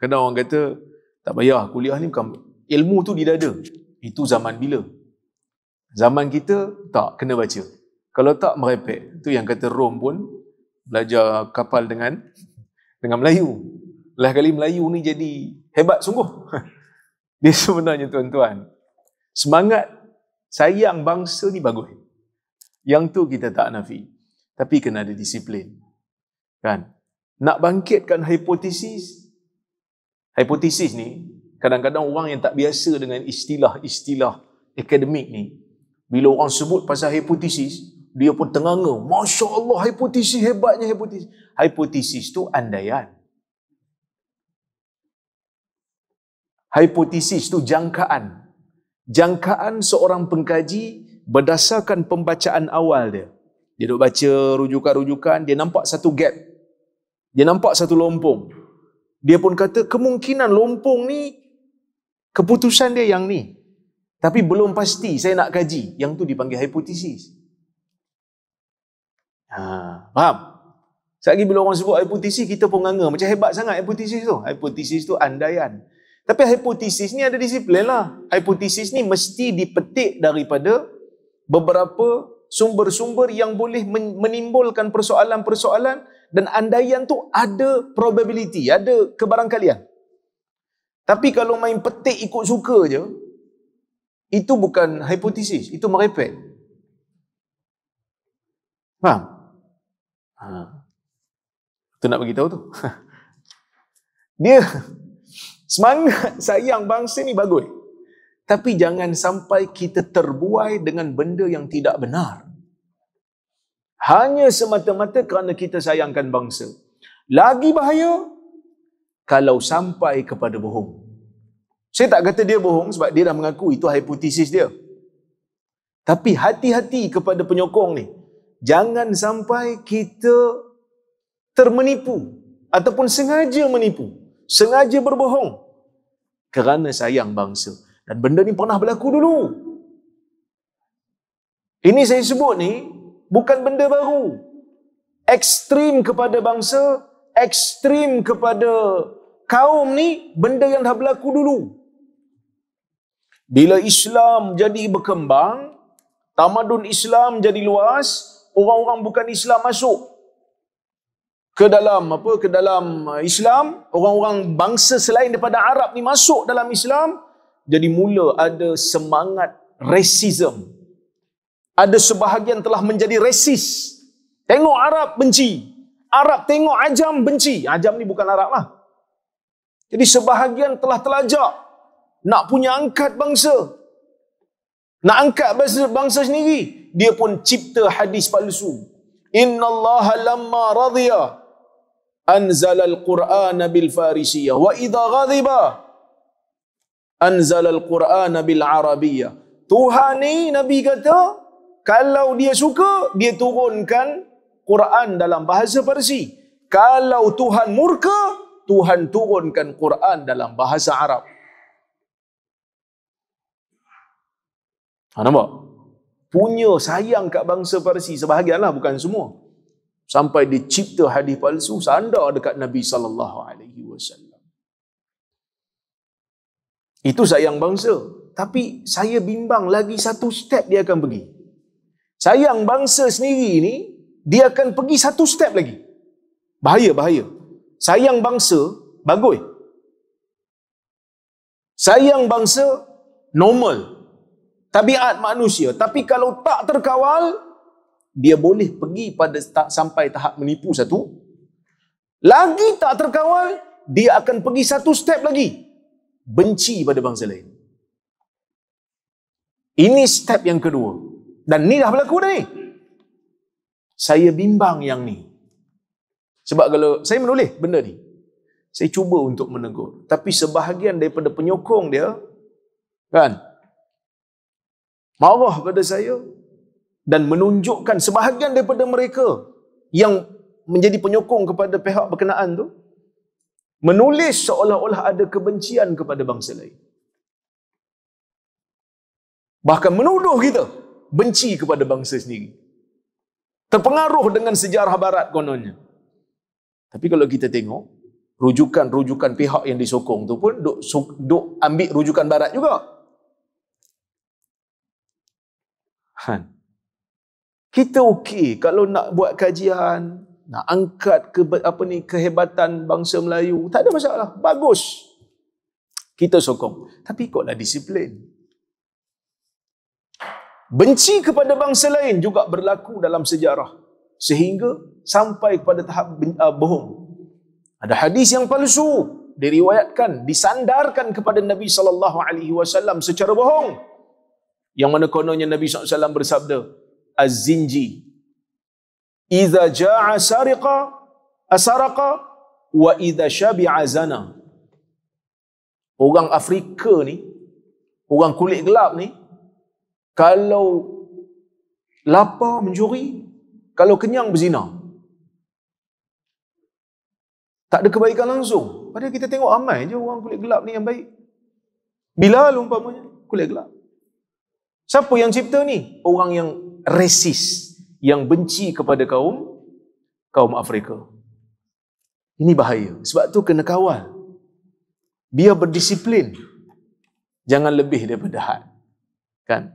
Kadang orang kata, tak payah, kuliah ni bukan, ilmu tu di dada. Itu zaman bila? Zaman kita, tak, kena baca. Kalau tak, merepek. Itu yang kata Rom pun, belajar kapal dengan Melayu. Lah kali Melayu ni jadi hebat sungguh. Dia sebenarnya tuan-tuan, semangat sayang bangsa ni bagus. Yang tu kita tak nafi. Tapi kena ada disiplin. Kan? Nak bangkitkan hipotesis. Hipotesis ni, kadang-kadang orang yang tak biasa dengan istilah-istilah akademik ni, bila orang sebut pasal hipotesis, dia pun ternganga. Masya Allah, hipotesis, hebatnya hipotesis. Hipotesis tu andaian. Hipotesis tu jangkaan. Jangkaan seorang pengkaji berdasarkan pembacaan awal dia. Dia duk baca rujukan-rujukan, dia nampak satu gap. Dia nampak satu lompong. Dia pun kata kemungkinan lompong ni keputusan dia yang ni. Tapi belum pasti, saya nak kaji. Yang tu dipanggil hipotesis. Faham? Sekali bila orang sebut hipotesis, kita pun nganga. Macam hebat sangat hipotesis tu. Hipotesis tu andaian. Tapi hipotesis ni ada disiplin lah. Hipotesis ni mesti dipetik daripada beberapa sumber-sumber yang boleh menimbulkan persoalan-persoalan, dan andaian tu ada probability, ada kebarangkalian. Tapi kalau main petik ikut suka je, itu bukan hipotesis, itu merepek. Faham? Tu nak bagi tahu tu. Dia semangat sayang bangsa ni bagus. Tapi jangan sampai kita terbuai dengan benda yang tidak benar. Hanya semata-mata kerana kita sayangkan bangsa. Lagi bahaya kalau sampai kepada bohong. Saya tak kata dia bohong sebab dia dah mengaku itu hipotesis dia. Tapi hati-hati kepada penyokong ni. Jangan sampai kita termenipu ataupun sengaja menipu, sengaja berbohong kerana sayang bangsa. Dan benda ni pernah berlaku dulu. Ini saya sebut ni bukan benda baru. Ekstrim kepada bangsa, ekstrim kepada kaum ni benda yang dah berlaku dulu. Bila Islam jadi berkembang, tamadun Islam jadi luas, orang-orang bukan Islam masuk ke dalam Islam, orang-orang bangsa selain daripada Arab ni masuk dalam Islam, jadi mula ada semangat racism. Ada sebahagian telah menjadi resis. Tengok Arab benci, Arab tengok Ajam benci. Ajam ni bukan Arab lah. Jadi sebahagian telah terlajak nak punya angkat bangsa, nak angkat bangsa sendiri. Dia pun cipta hadis palsu. Inna Allah lamma radhiya anzala al-Quran bil Farisiyah wa idha ghadiba anzala al-Quran bil Arabiyah. Tuhan ni, Nabi kata, kalau dia suka, dia turunkan Quran dalam bahasa Parsi. Kalau Tuhan murka, Tuhan turunkan Quran dalam bahasa Arab. Nampak? Punya sayang kat bangsa Parsi, sebahagianlah, bukan semua. Sampai dicipta hadis palsu sandar dekat Nabi SAW. Itu sayang bangsa. Tapi saya bimbang lagi satu step dia akan pergi. Sayang bangsa sendiri ni, dia akan pergi satu step lagi. Bahaya. Sayang bangsa, bagus. Sayang bangsa, normal. Tabiat manusia. Tapi kalau tak terkawal, dia boleh pergi pada sampai tahap menipu satu. Lagi tak terkawal, dia akan pergi satu step lagi. Benci pada bangsa lain. Ini step yang kedua. Dan ni dah berlaku dah ni. Saya bimbang yang ni. Sebab kalau saya menulis benda ni, saya cuba untuk menegur. Tapi sebahagian daripada penyokong dia, kan, marah pada saya dan menunjukkan sebahagian daripada mereka yang menjadi penyokong kepada pihak berkenaan tu, menulis seolah-olah ada kebencian kepada bangsa lain. Bahkan menuduh kita benci kepada bangsa sendiri. Terpengaruh dengan sejarah barat kononnya. Tapi kalau kita tengok, rujukan-rujukan pihak yang disokong tu pun duk ambil rujukan barat juga. Kita okey kalau nak buat kajian, nak angkat kehebatan bangsa Melayu, tak ada masalah, bagus. Kita sokong, tapi ikutlah disiplin. Benci kepada bangsa lain juga berlaku dalam sejarah sehingga sampai kepada tahap bohong. Ada hadis yang palsu diriwayatkan, disandarkan kepada Nabi SAW secara bohong, yang mana kononnya Nabi SAW bersabda, Az-zinji idza ja'a asaraqa wa idza syabi'a zana. Orang Afrika ni, orang kulit gelap ni, kalau lapar mencuri, kalau kenyang berzina. Tak ada kebaikan langsung. Padahal kita tengok ramai je orang kulit gelap ni yang baik. Bilal umpamanya, kulit gelap. Siapa yang cipta ni? Orang yang resis, yang benci kepada kaum Afrika. Ini bahaya. Sebab tu kena kawal. Biar berdisiplin. Jangan lebih daripada had. Kan?